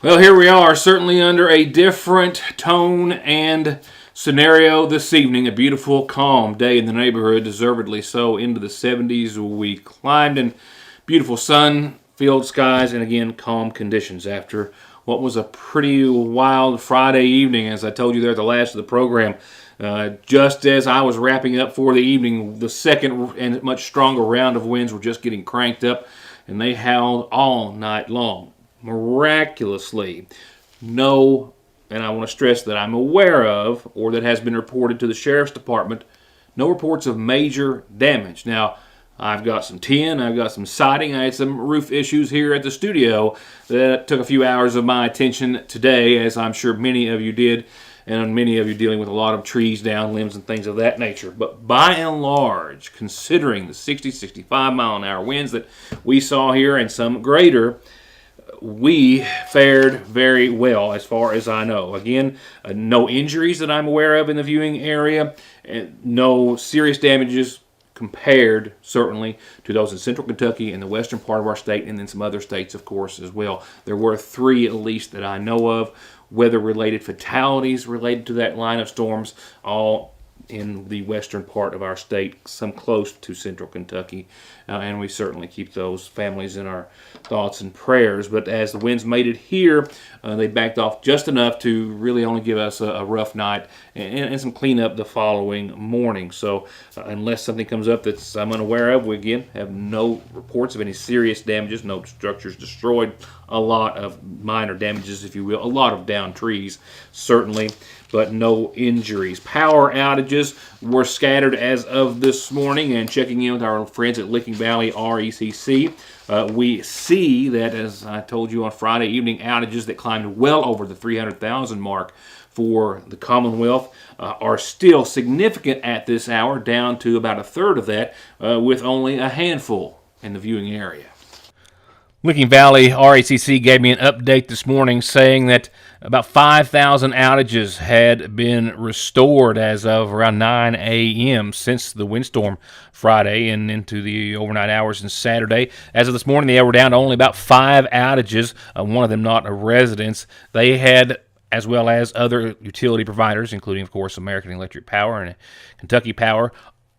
Well, here we are, certainly under a different tone and scenario this evening. A beautiful, calm day in the neighborhood, deservedly so, into the 70s. We climbed in beautiful sun-filled skies and, again, calm conditions after what was a pretty wild Friday evening, as I told you there at the last of the program. Just as I was wrapping up for the evening, the second and much stronger round of winds were just getting cranked up, and they howled all night long. Miraculously, no, and I want to stress that I'm aware of, or that has been reported to the Sheriff's Department, no reports of major damage. Now, I've got some tin, I've got some siding, I had some roof issues here at the studio that took a few hours of my attention today, as I'm sure many of you did, and many of you dealing with a lot of trees down, limbs, and things of that nature. But by and large, considering the 60, 65 mile an hour winds that we saw here and some greater, we fared very well as far as I know. Again, no injuries that I'm aware of in the viewing area, and no serious damages compared, certainly, to those in central Kentucky and the western part of our state, and then some other states, of course, as well. There were 3 at least that I know of, weather-related fatalities related to that line of storms, all in the western part of our state, some close to central Kentucky, and we certainly keep those families in our thoughts and prayers. But as the winds made it here, they backed off just enough to really only give us a rough night and some cleanup the following morning. So unless something comes up that I'm unaware of, we again have no reports of any serious damages, no structures destroyed, a lot of minor damages, if you will, a lot of downed trees, certainly, but no injuries. Power outages were scattered as of this morning, and checking in with our friends at Licking Valley RECC, we see that, as I told you on Friday evening, outages that climbed well over the 300,000 mark for the Commonwealth are still significant at this hour, down to about a third of that, with only a handful in the viewing area. Licking Valley RECC gave me an update this morning saying that about 5,000 outages had been restored as of around 9 a.m. since the windstorm Friday and into the overnight hours and Saturday. As of this morning, they were down to only about 5 outages, one of them not a residence. They had, as well as other utility providers, including, of course, American Electric Power and Kentucky Power,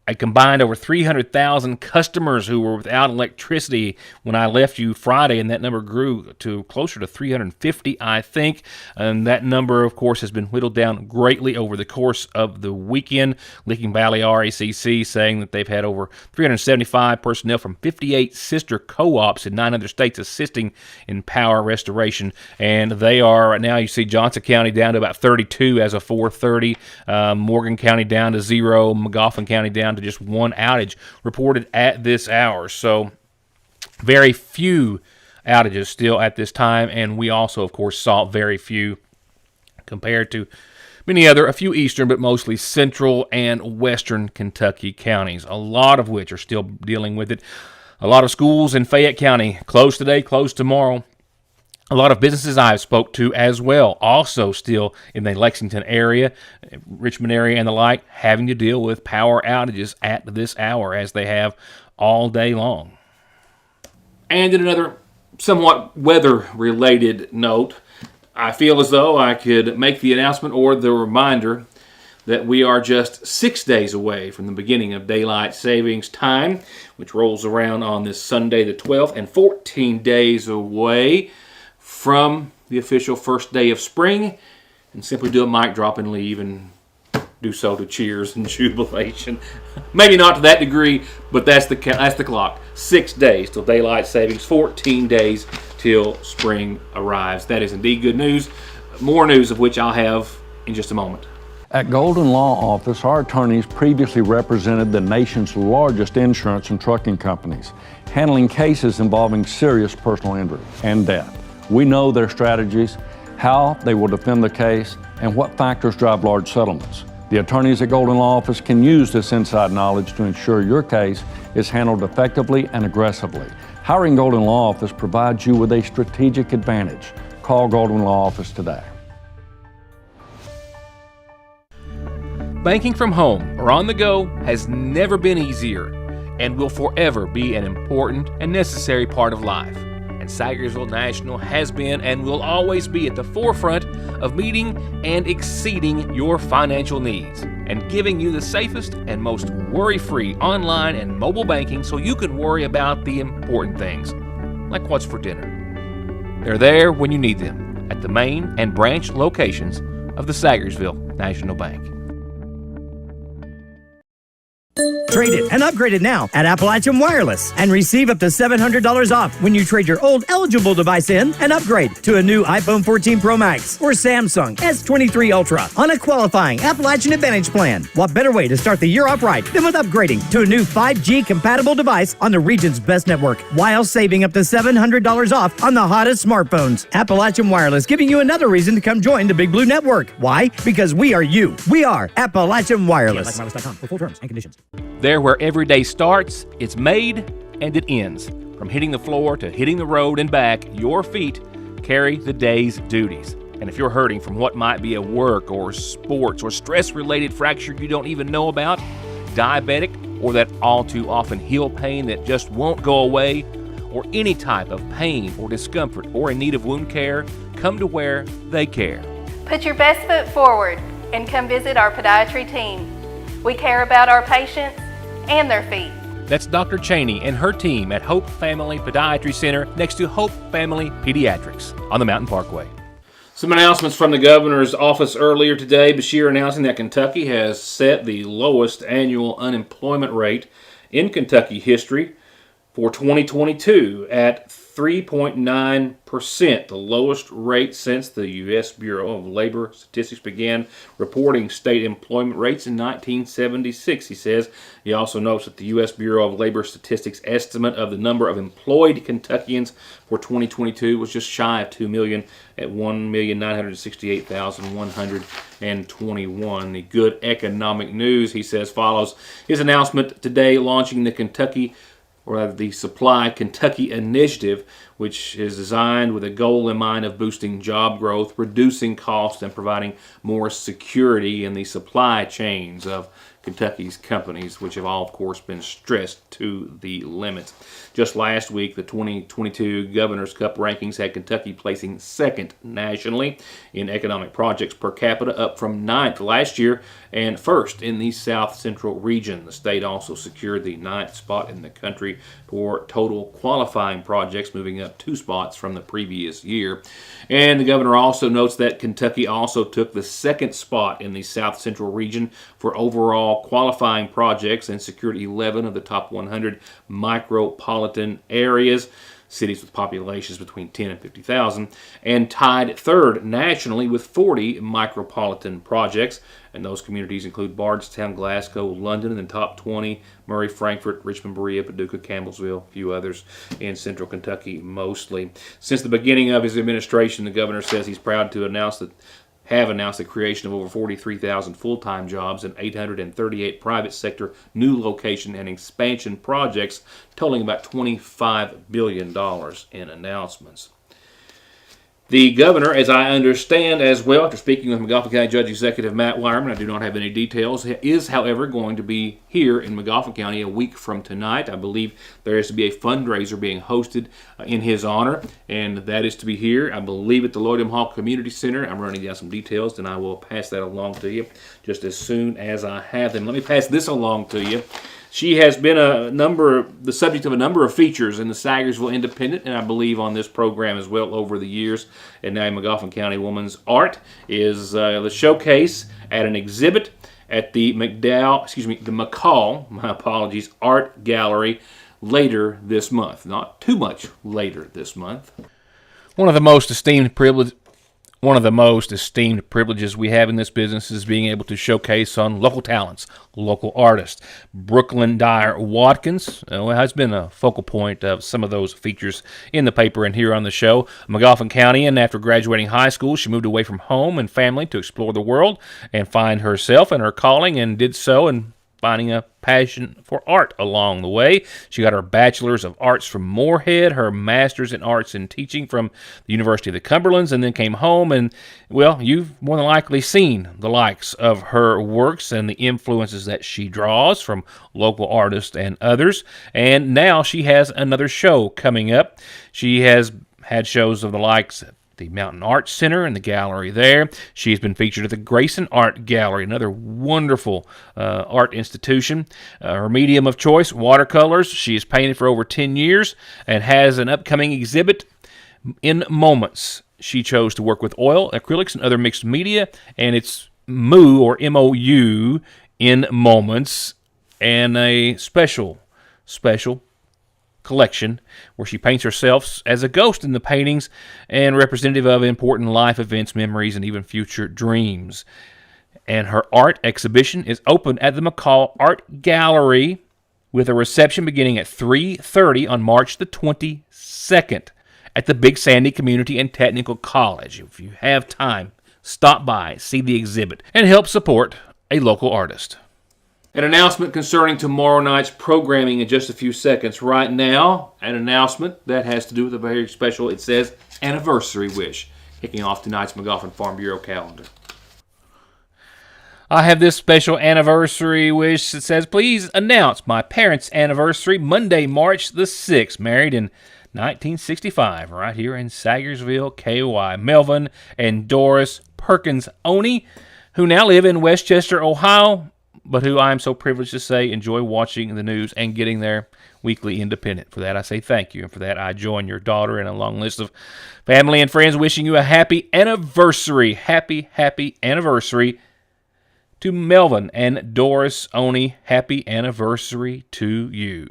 I combined over 300,000 customers who were without electricity when I left you Friday, and that number grew to closer to 350, I think. And that number, of course, has been whittled down greatly over the course of the weekend. Licking Valley RECC saying that they've had over 375 personnel from 58 sister co-ops in 9 other states assisting in power restoration. And they are, right now, you see Johnson County down to about 32 as of 4:30, Morgan County down to 0, Magoffin County down to just 1 outage reported at this hour. So very few outages still at this time, and we also, of course, saw very few compared to many other, a few eastern, but mostly central and western Kentucky counties, a lot of which are still dealing with it. A lot of schools in Fayette County closed today, closed tomorrow. A lot of businesses I've spoke to as well, also still in the Lexington area, Richmond area, and the like, having to deal with power outages at this hour, as they have all day long. And in another somewhat weather-related note, I feel as though I could make the announcement or the reminder that we are just 6 days away from the beginning of daylight savings time, which rolls around on this Sunday the 12th, and 14 days away from the official first day of spring, and simply do a mic drop and leave and do so to cheers and jubilation. Maybe not to that degree, but that's the clock. 6 days till daylight savings, 14 days till spring arrives. That is indeed good news. More news of which I'll have in just a moment. At Golden Law Office, our attorneys previously represented the nation's largest insurance and trucking companies, handling cases involving serious personal injury and death. We know their strategies, how they will defend the case, and what factors drive large settlements. The attorneys at Golden Law Office can use this inside knowledge to ensure your case is handled effectively and aggressively. Hiring Golden Law Office provides you with a strategic advantage. Call Golden Law Office today. Banking from home or on the go has never been easier and will forever be an important and necessary part of life. And Sagersville National has been and will always be at the forefront of meeting and exceeding your financial needs and giving you the safest and most worry-free online and mobile banking so you can worry about the important things, like what's for dinner. They're there when you need them at the main and branch locations of the Sagersville National Bank. Trade it and upgrade it now at Appalachian Wireless and receive up to $700 off when you trade your old eligible device in and upgrade to a new iPhone 14 Pro Max or Samsung S23 Ultra on a qualifying Appalachian Advantage plan. What better way to start the year off right than with upgrading to a new 5G compatible device on the region's best network while saving up to $700 off on the hottest smartphones. Appalachian Wireless giving you another reason to come join the Big Blue Network. Why? Because we are you. We are Appalachian Wireless. Wireless.com for full terms and conditions. There where every day starts, it's made and it ends. From hitting the floor to hitting the road and back, your feet carry the day's duties. And if you're hurting from what might be a work or sports or stress-related fracture you don't even know about, diabetic, or that all too often heel pain that just won't go away, or any type of pain or discomfort or in need of wound care, come to where they care. Put your best foot forward and come visit our podiatry team. We care about our patients and their feet. That's Dr. Cheney and her team at Hope Family Podiatry Center next to Hope Family Pediatrics on the Mountain Parkway. Some announcements from the governor's office earlier today. Bashir announcing that Kentucky has set the lowest annual unemployment rate in Kentucky history for 2022 at 3.9%, the lowest rate since the U.S. Bureau of Labor Statistics began reporting state employment rates in 1976, he says. He also notes that the U.S. Bureau of Labor Statistics estimate of the number of employed Kentuckians for 2022 was just shy of 2 million at 1,968,121. The good economic news, he says, follows his announcement today launching the Supply Kentucky Initiative, which is designed with a goal in mind of boosting job growth, reducing costs, and providing more security in the supply chains of Kentucky's companies, which have all, of course, been stressed to the limit. Just last week, the 2022 Governor's Cup rankings had Kentucky placing second nationally in economic projects per capita, up from ninth last year, and first in the South Central region. The state also secured the ninth spot in the country for total qualifying projects, moving up 2 spots from the previous year. And the governor also notes that Kentucky also took the second spot in the South Central region for overall qualifying projects and secured 11 of the top 100 micropolitan areas, cities with populations between 10 and 50,000, and tied third nationally with 40 micropolitan projects. And those communities include Bardstown, Glasgow, London in the top 20, Murray, Frankfort, Richmond, Berea, Paducah, Campbellsville, a few others in central Kentucky mostly. Since the beginning of his administration, the governor says he's proud to announced the creation of over 43,000 full-time jobs and 838 private sector new location and expansion projects, totaling about $25 billion in announcements. The governor, as I understand as well, after speaking with McGoffin County Judge Executive Matt Wireman, I do not have any details, is, however, going to be here in McGoffin County a week from tonight. I believe there is to be a fundraiser being hosted in his honor, and that is to be here, I believe, at the Lloyd M. Hall Community Center. I'm running down some details, and I will pass that along to you just as soon as I have them. Let me pass this along to you. She has been the subject of a number of features in the Sagersville Independent, and I believe on this program as well over the years. And now McGoffin County Woman's Art is the showcase at an exhibit at the McCall, my apologies, Art Gallery later this month. Not too much later this month. One of the most esteemed privileges we have in this business is being able to showcase on local talents, local artists. Brooklyn Dyer Watkins has been a focal point of some of those features in the paper and here on the show. McGoffin County, and after graduating high school, she moved away from home and family to explore the world and find herself and her calling, and did so and finding a passion for art along the way. She got her Bachelor's of Arts from Moorhead, her Master's in Arts and Teaching from the University of the Cumberlands, and then came home and, well, you've more than likely seen the likes of her works and the influences that she draws from local artists and others. And now she has another show coming up. She has had shows of the likes of the Mountain Arts Center and the gallery there. She's been featured at the Grayson Art Gallery, another wonderful art institution. Her medium of choice, watercolors. She has painted for over 10 years and has an upcoming exhibit in Moments. She chose to work with oil, acrylics, and other mixed media, and it's MOU, or M-O-U, in Moments, and a special collection where she paints herself as a ghost in the paintings and representative of important life events, memories, and even future dreams. And her art exhibition is open at the McCall Art Gallery with a reception beginning at 3:30 on March the 22nd at the Big Sandy Community and Technical College. If you have time, stop by, see the exhibit, and help support a local artist. An announcement concerning tomorrow night's programming in just a few seconds. Right now, an announcement that has to do with a very special, it says, anniversary wish, kicking off tonight's McGoffin Farm Bureau calendar. I have this special anniversary wish that says, please announce my parents' anniversary, Monday, March the 6th, married in 1965, right here in Sagersville, KY. Melvin and Doris Perkins Oney, who now live in Westchester, Ohio, but who I am so privileged to say enjoy watching the news and getting their weekly independent. For that, I say thank you, and for that, I join your daughter in a long list of family and friends wishing you a happy anniversary. Happy anniversary to Melvin and Doris Oney. Happy anniversary to you.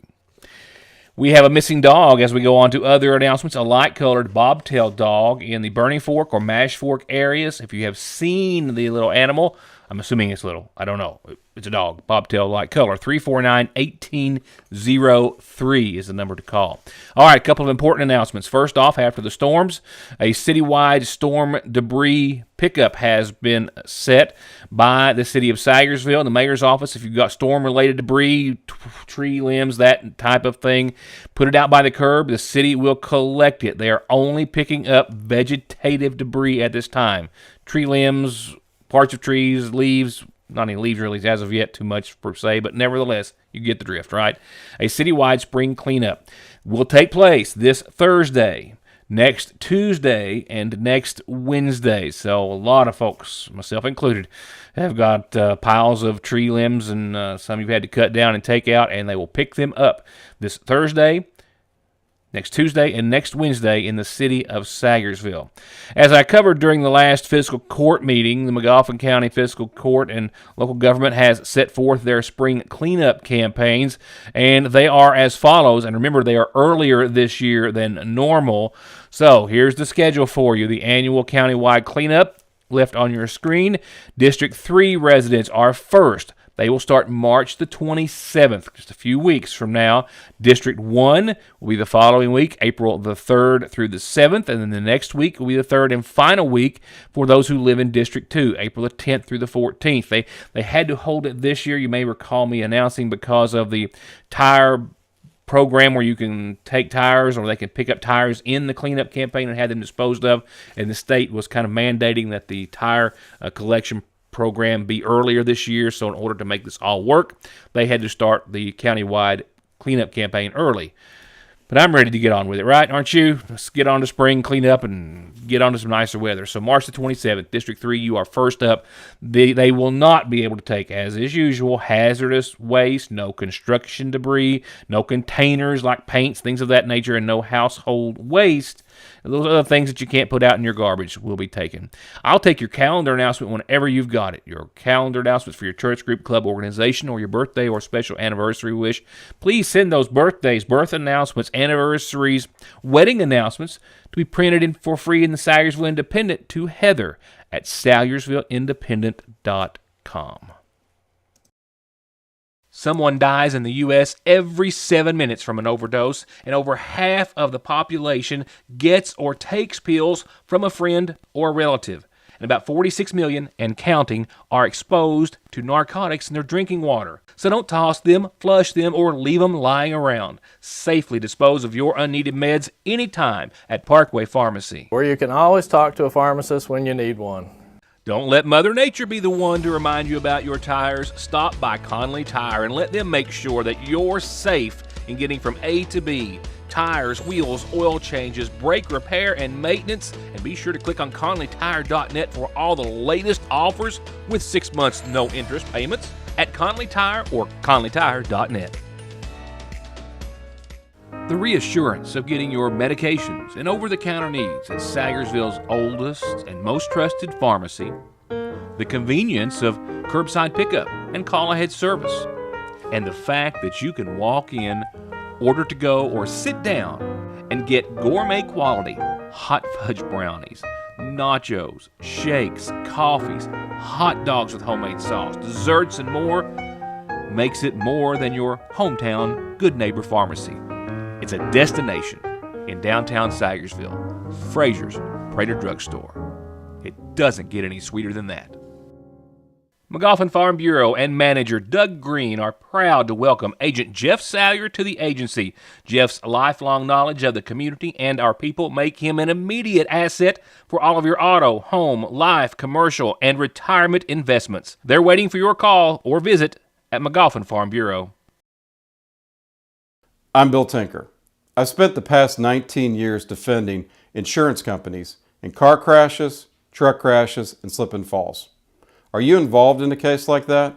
We have a missing dog as we go on to other announcements. A light-colored bobtail dog in the Burning Fork or Mash Fork areas. If you have seen the little animal, I'm assuming it's little. I don't know. It's a dog. Bobtail light color. 349-1803 is the number to call. All right, a couple of important announcements. First off, after the storms, a citywide storm debris pickup has been set by the city of Sagersville and the mayor's office. If you've got storm-related debris, tree limbs, that type of thing, put it out by the curb. The city will collect it. They are only picking up vegetative debris at this time. Tree limbs, parts of trees, leaves, not any leaves really as of yet, too much per se, but nevertheless, you get the drift, right? A citywide spring cleanup will take place this Thursday, next Tuesday, and next Wednesday. So a lot of folks, myself included, have got piles of tree limbs, and some you've had to cut down and take out, and they will pick them up this Thursday, next Tuesday, and next Wednesday in the city of Sagersville. As I covered during the last fiscal court meeting, the McGoffin County Fiscal Court and local government has set forth their spring cleanup campaigns, and they are as follows. And remember, they are earlier this year than normal. So here's the schedule for you. The annual countywide cleanup left on your screen. District 3 residents are first. They will start March the 27th, just a few weeks from now. District 1 will be the following week, April the 3rd through the 7th, and then the next week will be the third and final week for those who live in District 2, April the 10th through the 14th. They had to hold it this year, you may recall me announcing, because of the tire program where you can take tires or they can pick up tires in the cleanup campaign and have them disposed of, and the state was kind of mandating that the tire collection program be earlier this year. So in order to make this all work, they had to start the countywide cleanup campaign early. But I'm ready to get on with it, right? Aren't you? Let's get on to spring cleanup and get on to some nicer weather. So March the 27th, District 3, you are first up. They will not be able to take, as is usual, hazardous waste, no construction debris, no containers like paints, things of that nature, and no household waste. Those other things that you can't put out in your garbage will be taken. I'll take your calendar announcement whenever you've got it. Your calendar announcements for your church, group, club, organization, or your birthday or special anniversary wish. Please send those birthdays, birth announcements, anniversaries, wedding announcements to be printed for free in the Sayersville Independent to Heather at SayersvilleIndependent.com. Someone dies in the U.S. every 7 minutes from an overdose, and over half of the population gets or takes pills from a friend or relative. and about 46 million and counting are exposed to narcotics in their drinking water. So don't toss them, flush them, or leave them lying around. Safely dispose of your unneeded meds anytime at Parkway Pharmacy, where you can always talk to a pharmacist when you need one. Don't let Mother Nature be the one to remind you about your tires. Stop by Conley Tire and let them make sure that you're safe in getting from A to B. Tires, wheels, oil changes, brake repair, and maintenance. And be sure to click on ConleyTire.net for all the latest offers with 6 months no interest payments at Conley Tire or ConleyTire.net. The reassurance of getting your medications and over-the-counter needs at Sayersville's oldest and most trusted pharmacy. The convenience of curbside pickup and call-ahead service. And the fact that you can walk in, order to go, or sit down and get gourmet quality hot fudge brownies, nachos, shakes, coffees, hot dogs with homemade sauce, desserts, and more makes it more than your hometown Good Neighbor Pharmacy. It's a destination in downtown Sayersville, Frazier's Prater Drugstore. It doesn't get any sweeter than that. McGoffin Farm Bureau and manager Doug Green are proud to welcome Agent Jeff Salyer to the agency. Jeff's lifelong knowledge of the community and our people make him an immediate asset for all of your auto, home, life, commercial, and retirement investments. They're waiting for your call or visit at McGoffin Farm Bureau. I'm Bill Tinker. I've spent the past 19 years defending insurance companies in car crashes, truck crashes, and slip and falls. Are you involved in a case like that?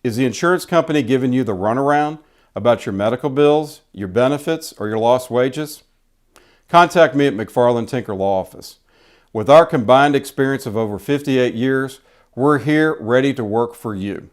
Is the insurance company giving you the runaround about your medical bills, your benefits, or your lost wages? Contact me at McFarland Tinker Law Office. With our combined experience of over 58 years, we're here ready to work for you.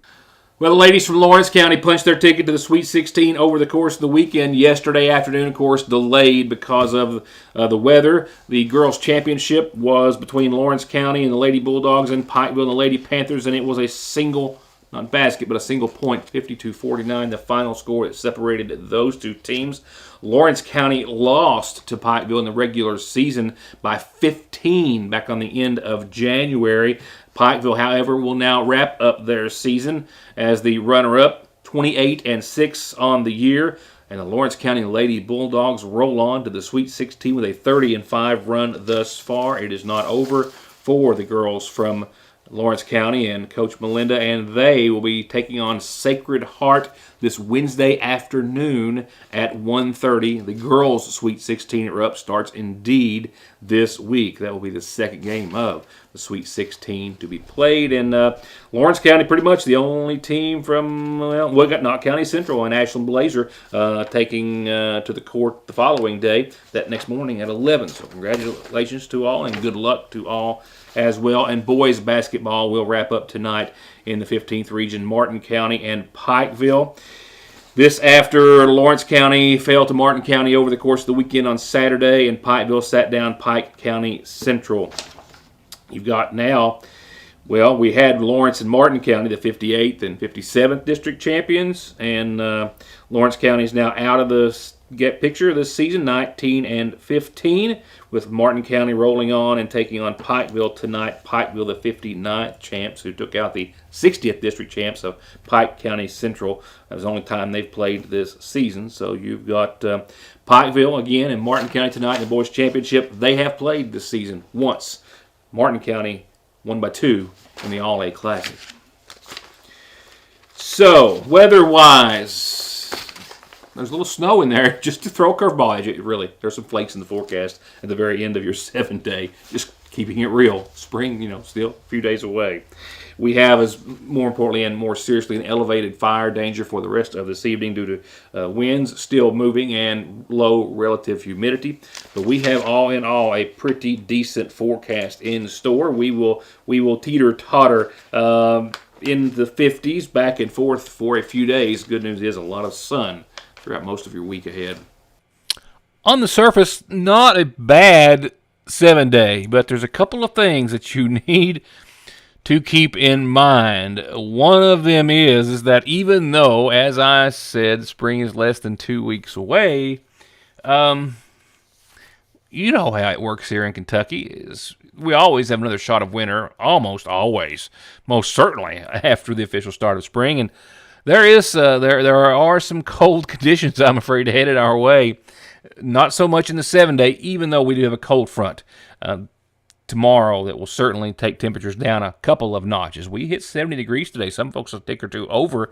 Well, the ladies from Lawrence County punched their ticket to the Sweet 16 over the course of the weekend. Yesterday afternoon, of course, delayed because of the weather. The girls' championship was between Lawrence County and the Lady Bulldogs and Pikeville and the Lady Panthers, and it was a single, not basket, but a single point, 52-49, the final score that separated those two teams. Lawrence County lost to Pikeville in the regular season by 15 back on the end of January. Pikeville, however, will now wrap up their season as the runner-up, 28-6 on the year. And the Lawrence County Lady Bulldogs roll on to the Sweet 16 with a 30-5 run thus far. It is not over for the girls from Lawrence County and Coach Melinda, and they will be taking on Sacred Heart this Wednesday afternoon at 1:30. The girls' Sweet 16 are up starts indeed this week. That will be the second game of the Sweet 16 to be played. And Lawrence County, pretty much the only team from, we got Knott County Central and Ashland Blazer taking to the court the following day, that next morning at 11. So congratulations to all and good luck to all as well. And boys basketball will wrap up tonight in the 15th region, Martin County and Pikeville. This after Lawrence County fell to Martin County over the course of the weekend on Saturday, and Pikeville sat down Pike County Central. You've got now, well, we had Lawrence and Martin County, the 58th and 57th district champions, and Lawrence County is now out of the picture this season, 19-15, with Martin County rolling on and taking on Pikeville tonight. Pikeville, the 59th champs, who took out the 60th district champs of Pike County Central. That was the only time they've played this season. So you've got Pikeville again and Martin County tonight in the boys' championship. They have played this season once. Martin County won by 2 in the All-A Classic. So, weather-wise, there's a little snow in there just to throw a curveball at you, really. There's some flakes in the forecast at the very end of your 7-day. Just keeping it real. Spring, still a few days away. We have, as more importantly and more seriously, an elevated fire danger for the rest of this evening due to winds still moving and low relative humidity. But we have all in all a pretty decent forecast in store. We will teeter-totter in the 50s back and forth for a few days. Good news is a lot of sun throughout most of your week ahead. On the surface, not a bad 7-day, but there's a couple of things that you need to keep in mind. One of them is that even though, as I said, spring is less than 2 weeks away, you know how it works here in Kentucky. Is we always have another shot of winter, almost always, most certainly after the official start of spring. And there are some cold conditions, I'm afraid, headed our way. Not so much in the 7-day, even though we do have a cold front tomorrow that will certainly take temperatures down a couple of notches. We hit 70 degrees today. Some folks a tick or two over.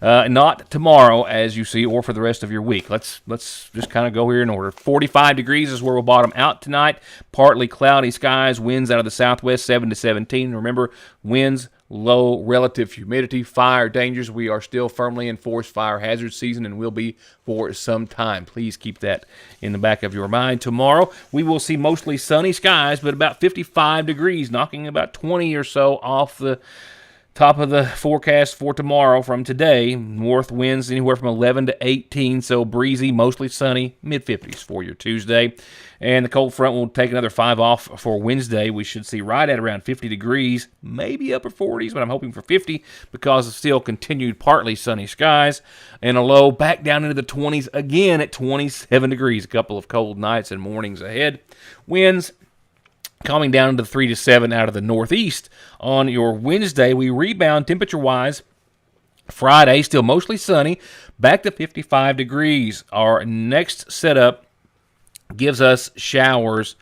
Not tomorrow, as you see, or for the rest of your week. Let's just kind of go here in order. 45 degrees is where we'll bottom out tonight. Partly cloudy skies, winds out of the southwest, 7 to 17. Remember, winds, low relative humidity, fire dangers. We are still firmly in forest fire hazard season and will be for some time. Please keep that in the back of your mind. Tomorrow, we will see mostly sunny skies, but about 55 degrees, knocking about 20 or so off the top of the forecast for tomorrow from today. North winds anywhere from 11 to 18, so breezy, mostly sunny, mid-50s for your Tuesday. And the cold front will take another 5 off for Wednesday. We should see right at around 50 degrees, maybe upper 40s, but I'm hoping for 50 because of still continued partly sunny skies. And a low back down into the 20s again at 27 degrees. A couple of cold nights and mornings ahead. Winds calming down to 3 to 7 out of the northeast. On your Wednesday, we rebound temperature-wise. Friday, still mostly sunny, back to 55 degrees. Our next setup gives us showers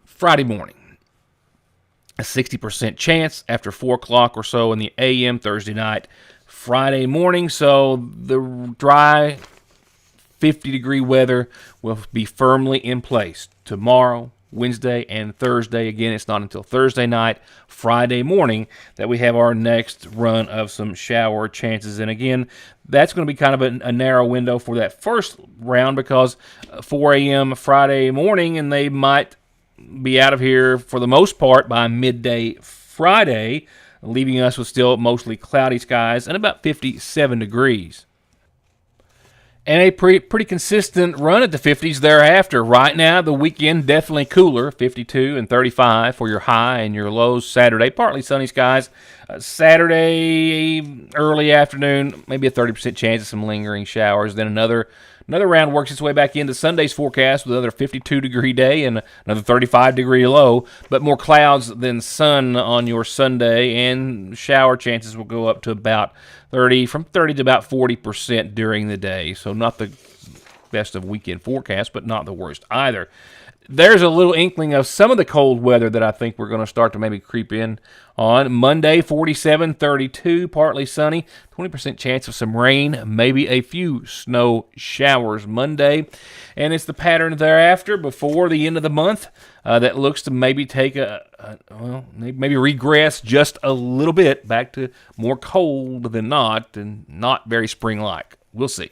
Friday morning. A 60% chance after 4 o'clock or so in the a.m. Thursday night. Friday morning, so the dry 50-degree weather will be firmly in place tomorrow, Wednesday, and Thursday. Again, it's not until Thursday night, Friday morning, that we have our next run of some shower chances. And again, that's going to be kind of a narrow window for that first round because 4 a.m. Friday morning, and they might be out of here for the most part by midday Friday, leaving us with still mostly cloudy skies and about 57 degrees. And a pretty consistent run at the 50s thereafter. Right now, the weekend definitely cooler, 52 and 35 for your high and your lows Saturday. Partly sunny skies. Saturday, early afternoon, maybe a 30% chance of some lingering showers. Then another round works its way back into Sunday's forecast with another 52-degree day and another 35-degree low, but more clouds than sun on your Sunday, and shower chances will go up to about 30 to about 40% during the day. So not the best of weekend forecast, but not the worst either. There's a little inkling of some of the cold weather that I think we're going to start to maybe creep in on. Monday, 47, 32, partly sunny, 20% chance of some rain, maybe a few snow showers Monday. And it's the pattern thereafter before the end of the month that looks to maybe take maybe regress just a little bit back to more cold than not, and not very spring-like. We'll see.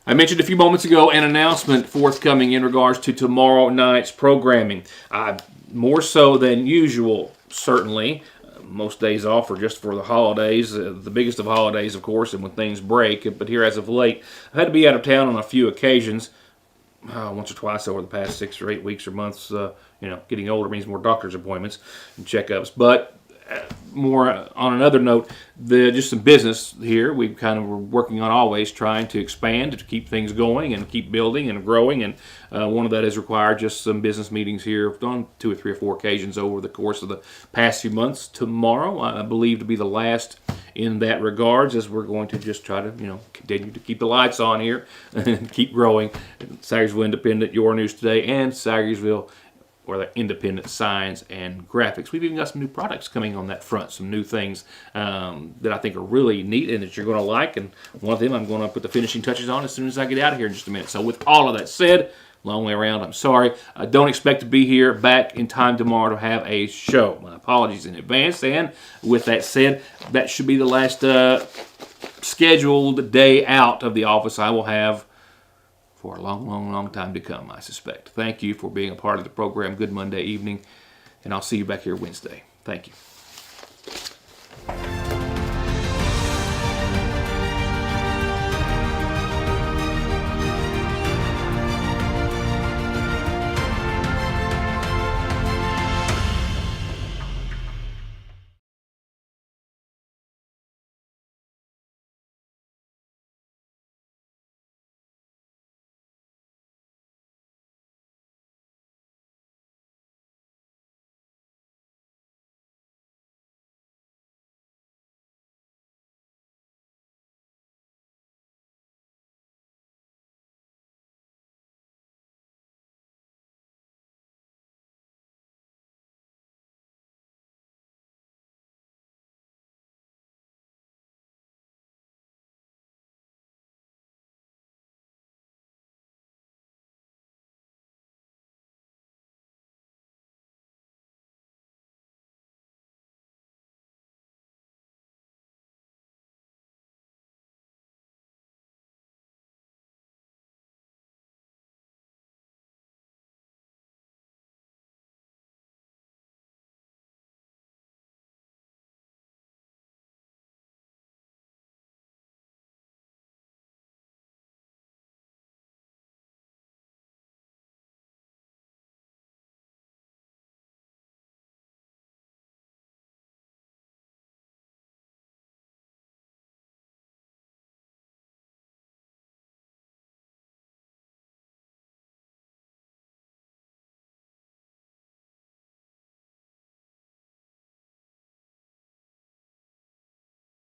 I mentioned a few moments ago an announcement forthcoming in regards to tomorrow night's programming. More so than usual, certainly. Most days off are just for the holidays, the biggest of holidays, of course, and when things break. But here as of late, I've had to be out of town on a few occasions, once or twice over the past 6 or 8 weeks or months. Getting older means more doctor's appointments and checkups. But more on another note, just some business here. We've kind of were working on always trying to expand, to keep things going and keep building and growing. And one of that has required just some business meetings here on 2 or 3 or 4 occasions over the course of the past few months. Tomorrow, I believe, to be the last in that regards, as we're going to just try to, continue to keep the lights on here and keep growing. Sagersville Independent, Your News Today, and Sagersville, or the independent signs and graphics. We've even got some new products coming on that front, some new things that I think are really neat and that you're going to like. And one of them I'm going to put the finishing touches on as soon as I get out of here in just a minute. So with all of that said, long way around, I'm sorry. I don't expect to be here back in time tomorrow to have a show. My apologies in advance. And with that said, that should be the last scheduled day out of the office I will have for a long, long, long time to come, I suspect. Thank you for being a part of the program. Good Monday evening, and I'll see you back here Wednesday. Thank you.